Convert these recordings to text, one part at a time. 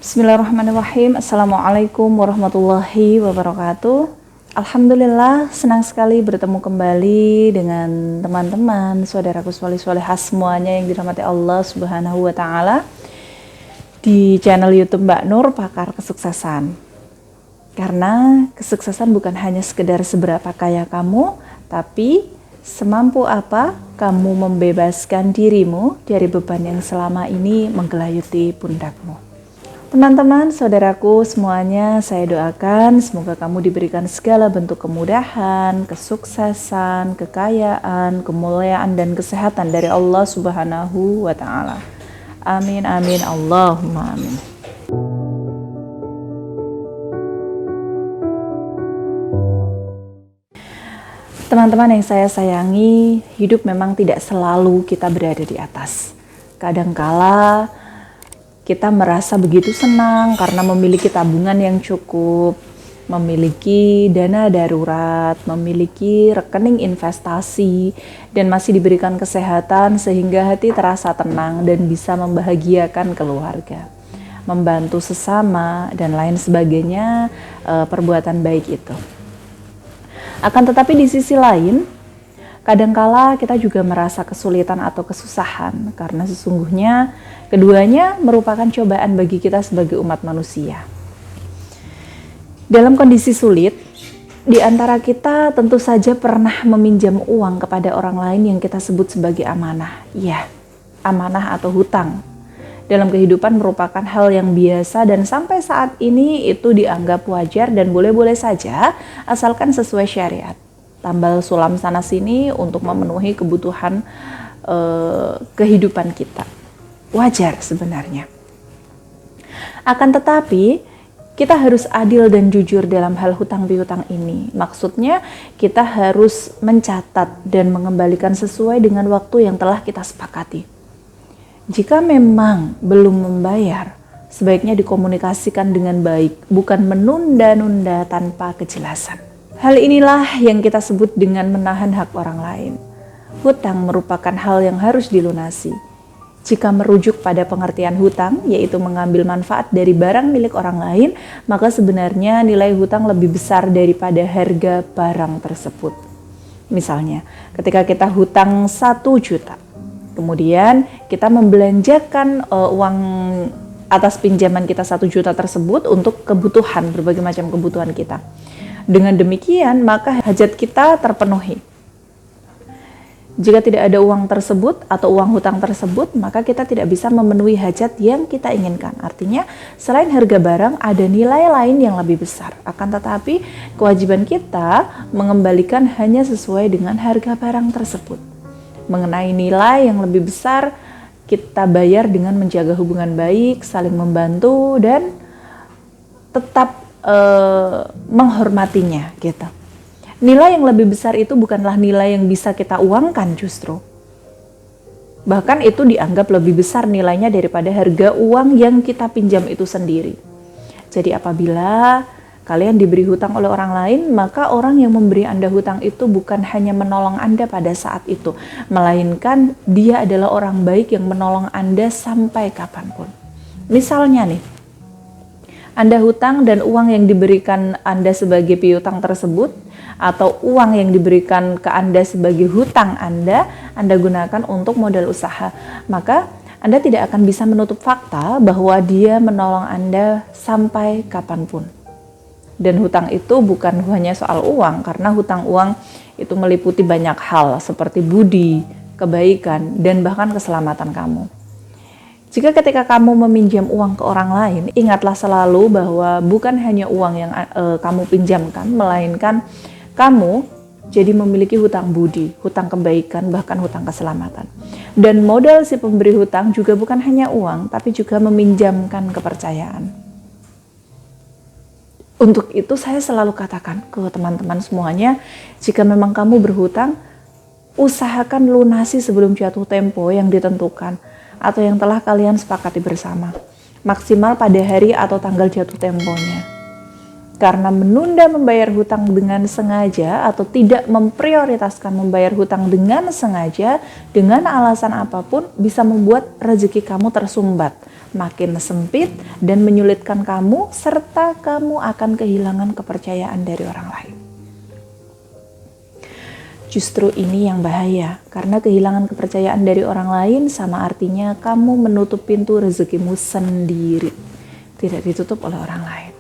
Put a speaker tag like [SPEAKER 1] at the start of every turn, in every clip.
[SPEAKER 1] Bismillahirrahmanirrahim. Assalamualaikum warahmatullahi wabarakatuh. Alhamdulillah, senang sekali bertemu kembali dengan teman-teman, saudaraku soleh-solehah semuanya yang dirahmati Allah Subhanahu wa Ta'ala di channel YouTube Mbak Nur, Pakar Kesuksesan. Karena kesuksesan bukan hanya sekedar seberapa kaya kamu, tapi semampu apa kamu membebaskan dirimu dari beban yang selama ini menggelayuti pundakmu. Teman-teman, saudaraku semuanya, saya doakan semoga kamu diberikan segala bentuk kemudahan, kesuksesan, kekayaan, kemuliaan, dan kesehatan dari Allah Subhanahu wa Ta'ala. Amin, amin, Allahumma amin. Teman-teman yang saya sayangi, hidup memang tidak selalu kita berada di atas. Kadangkala kita merasa begitu senang karena memiliki tabungan yang cukup, memiliki dana darurat, memiliki rekening investasi, dan masih diberikan kesehatan sehingga hati terasa tenang dan bisa membahagiakan keluarga, membantu sesama, dan lain sebagainya, perbuatan baik itu. Akan tetapi di sisi lain, kadangkala kita juga merasa kesulitan atau kesusahan karena sesungguhnya keduanya merupakan cobaan bagi kita sebagai umat manusia. Dalam kondisi sulit, di antara kita tentu saja pernah meminjam uang kepada orang lain yang kita sebut sebagai amanah. Ya, amanah atau hutang. Dalam kehidupan merupakan hal yang biasa dan sampai saat ini itu dianggap wajar dan boleh-boleh saja asalkan sesuai syariat. Tambal sulam sana sini untuk memenuhi kebutuhan kehidupan kita. Wajar sebenarnya. Akan tetapi kita harus adil dan jujur dalam hal hutang piutang ini. Maksudnya kita harus mencatat dan mengembalikan sesuai dengan waktu yang telah kita sepakati. Jika memang belum membayar, sebaiknya dikomunikasikan dengan baik, bukan menunda-nunda tanpa kejelasan. Hal inilah yang kita sebut dengan menahan hak orang lain. Hutang merupakan hal yang harus dilunasi. Jika merujuk pada pengertian hutang, yaitu mengambil manfaat dari barang milik orang lain, maka sebenarnya nilai hutang lebih besar daripada harga barang tersebut. Misalnya, ketika kita hutang 1 juta, kemudian kita membelanjakan uang atas pinjaman kita 1 juta tersebut untuk kebutuhan, berbagai macam kebutuhan kita. Dengan demikian, maka hajat kita terpenuhi. Jika tidak ada uang tersebut atau uang hutang tersebut, maka kita tidak bisa memenuhi hajat yang kita inginkan. Artinya, selain harga barang, ada nilai lain yang lebih besar. Akan tetapi, kewajiban kita mengembalikan hanya sesuai dengan harga barang tersebut. Mengenai nilai yang lebih besar, kita bayar dengan menjaga hubungan baik, saling membantu, dan tetap menghormatinya gitu. Nilai yang lebih besar itu bukanlah nilai yang bisa kita uangkan justru. Bahkan itu dianggap lebih besar nilainya daripada harga uang yang kita pinjam itu sendiri. Jadi apabila kalian diberi hutang oleh orang lain, maka orang yang memberi Anda hutang itu bukan hanya menolong Anda pada saat itu, melainkan dia adalah orang baik yang menolong Anda sampai kapanpun. Misalnya nih, Anda hutang dan uang yang diberikan Anda sebagai piutang tersebut, atau uang yang diberikan ke Anda sebagai hutang Anda gunakan untuk modal usaha, maka Anda tidak akan bisa menutup fakta bahwa dia menolong Anda sampai kapanpun. Dan hutang itu bukan hanya soal uang, karena hutang uang itu meliputi banyak hal seperti budi, kebaikan, dan bahkan keselamatan kamu. Jika ketika kamu meminjam uang ke orang lain, ingatlah selalu bahwa bukan hanya uang yang kamu pinjamkan, melainkan kamu jadi memiliki hutang budi, hutang kebaikan, bahkan hutang keselamatan. Dan modal si pemberi hutang juga bukan hanya uang, tapi juga meminjamkan kepercayaan. Untuk itu saya selalu katakan ke teman-teman semuanya, jika memang kamu berhutang, usahakan lunasi sebelum jatuh tempo yang ditentukan atau yang telah kalian sepakati bersama. Maksimal pada hari atau tanggal jatuh temponya. Karena menunda membayar hutang dengan sengaja atau tidak memprioritaskan membayar hutang dengan sengaja, dengan alasan apapun bisa membuat rezeki kamu tersumbat, makin sempit dan menyulitkan kamu, serta kamu akan kehilangan kepercayaan dari orang lain. Justru ini yang bahaya, karena kehilangan kepercayaan dari orang lain sama artinya kamu menutup pintu rezekimu sendiri, tidak ditutup oleh orang lain.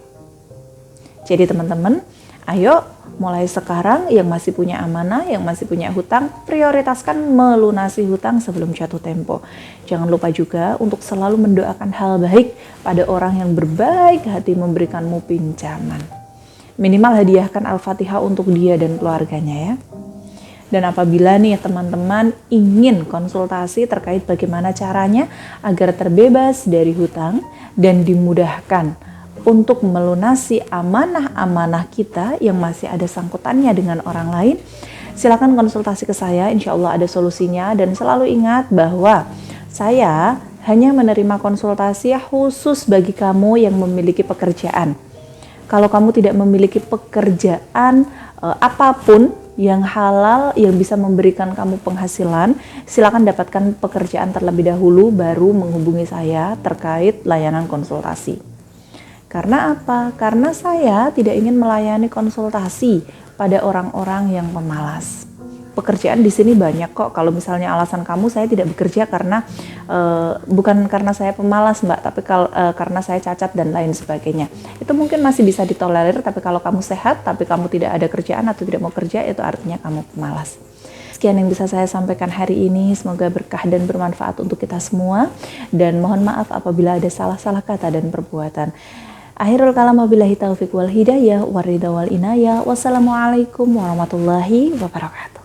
[SPEAKER 1] Jadi teman-teman, ayo mulai sekarang yang masih punya amanah, yang masih punya hutang, prioritaskan melunasi hutang sebelum jatuh tempo. Jangan lupa juga untuk selalu mendoakan hal baik pada orang yang berbaik hati memberikanmu pinjaman. Minimal hadiahkan Al-Fatihah untuk dia dan keluarganya ya. Dan apabila nih teman-teman ingin konsultasi terkait bagaimana caranya agar terbebas dari hutang dan dimudahkan untuk melunasi amanah-amanah kita yang masih ada sangkutannya dengan orang lain, silakan konsultasi ke saya, insya Allah ada solusinya. Dan selalu ingat bahwa saya hanya menerima konsultasi khusus bagi kamu yang memiliki pekerjaan. Kalau kamu tidak memiliki pekerjaan apapun yang halal, yang bisa memberikan kamu penghasilan, silakan dapatkan pekerjaan terlebih dahulu baru menghubungi saya terkait layanan konsultasi. Karena apa? Karena saya tidak ingin melayani konsultasi pada orang-orang yang pemalas. Pekerjaan di sini banyak kok. Kalau misalnya alasan kamu saya tidak bekerja karena bukan karena saya pemalas Mbak, tapi karena saya cacat dan lain sebagainya. Itu mungkin masih bisa ditolerir, tapi kalau kamu sehat tapi kamu tidak ada kerjaan atau tidak mau kerja, itu artinya kamu pemalas. Sekian yang bisa saya sampaikan hari ini, semoga berkah dan bermanfaat untuk kita semua, dan mohon maaf apabila ada salah-salah kata dan perbuatan. Akhirul kalam, wabillahi taufiq wal hidayah, waridha wal inayah. Wassalamualaikum warahmatullahi wabarakatuh.